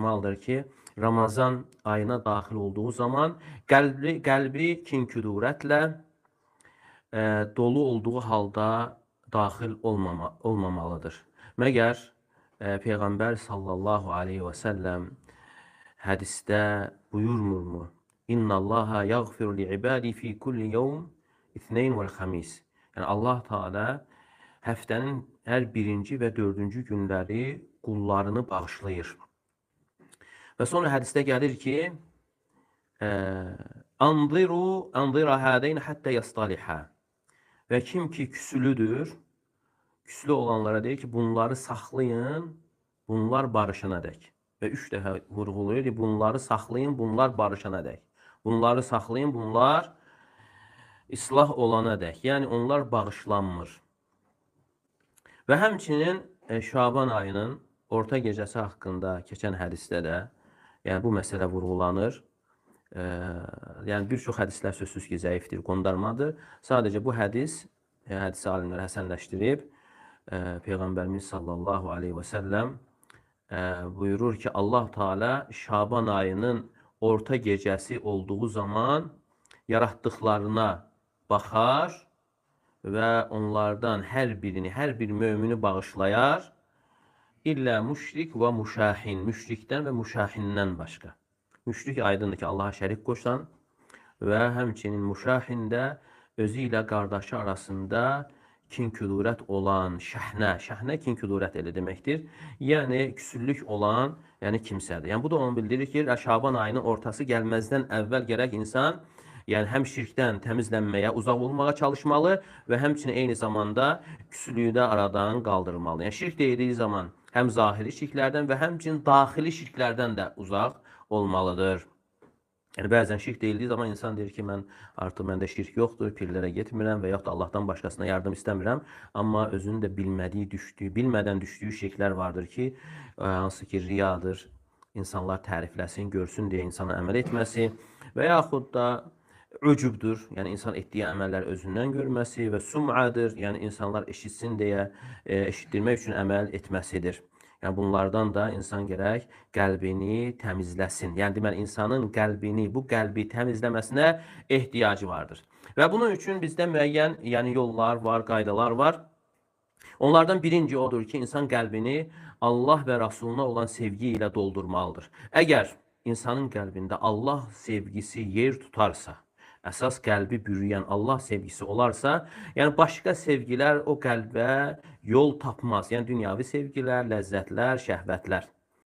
çalışmalıdır ki, Ramazan ayına daxil olduğu zaman qəlbi kin-kudurətlə dolu olduğu halda daxil olmamalıdır. Məgər Peyğəmbər sallallahu aleyhi və səlləm hədisdə buyurmurmu? İnnallaha yaghfiru li'ibadi fi kulli yawm ithnayn vel xamis. Yəni Allah Teala həftənin hər birinci və dördüncü günləri qullarını bağışlayır. Və sonra hədisdə gəlir ki, Anzira hadayn hatta yastaliha. Və kim ki küslüdür, küslü olanlara deyir ki, bunları saxlayın, bunlar barışana dək. Və 3 dəfə vurğulayır ki, bunları saxlayın, bunlar barışana dək. Bunları saxlayın, bunlar islah olana dək. Yəni onlar bağışlanmır. Və həmçinin Şaban ayının orta gecəsi haqqında keçən hədisdə də yəni bu məsələ vurğulanır. Yəni bir çox hədislər sözsüz ki, zəifdir, qondarmadır. Sadəcə bu hədis, hədisi alimlər həsənləşdirib, Peyğəmbərimiz sallallahu aleyhi və səlləm buyurur ki, Allah Teala Şaban ayının orta gecəsi olduğu zaman yaratdıqlarına baxar və onlardan hər birini, hər bir mömini bağışlayar. İllə müşrik və müşahin, müşrikdən və müşahindən başqa. Müşrik aydındır ki, Allaha şərik qoşan və həmçinin müşahində özü ilə qardaşı arasında kin-kudurət olan şəhnə kin-kudurət elə deməkdir. Yəni küsüllük olan, yəni kimsədir. Yəni bu da onu bildirir ki, Şaban ayının ortası gəlməzdən əvvəl gərək insan yəni həm şirkdən təmizlənməyə, uzaq olmağa çalışmalı və həmçinin eyni zamanda küsülüyü də aradan qaldırmalı. Yəni şirk deyildiyi zaman həm zahiri şirklərdən və həmçinin daxili şirklərdən də uzaq olmalıdır. Yəni bəzən şirk deyildiyi zaman insan deyir ki, artıq məndə şirk yoxdur, pirlərə getmirəm və yaxud da Allahdan başqasına yardım istəmirəm. Amma özünün də bilmədən düşdüyü şirklər vardır ki, hansı ki riyadır, insanlar tərifləsin, görsün deyə insana əməl etməsi və yaxud da ücübdür, yəni insan etdiyi əməllər özündən görməsi və sum'adır, yəni insanlar eşitsin deyə eşitdirmək üçün əməl etməsidir. Yəni bunlardan da insan gərək qəlbini təmizləsin. Yəni deməli insanın qəlbini, bu qəlbi təmizləməsinə ehtiyacı vardır. Və bunun üçün bizdə müəyyən yəni yollar var, qaydalar var. Onlardan birinci odur ki, insan qəlbini Allah və Rasuluna olan sevgi ilə doldurmalıdır. Əgər insanın qəlbində Allah sevgisi yer tutarsa, əsas qəlbi bürüyən Allah sevgisi olarsa, yəni başqa sevgilər o qəlbə yol tapmaz. Yəni dünyavi sevgilər, ləzzətlər, şəhvətlər.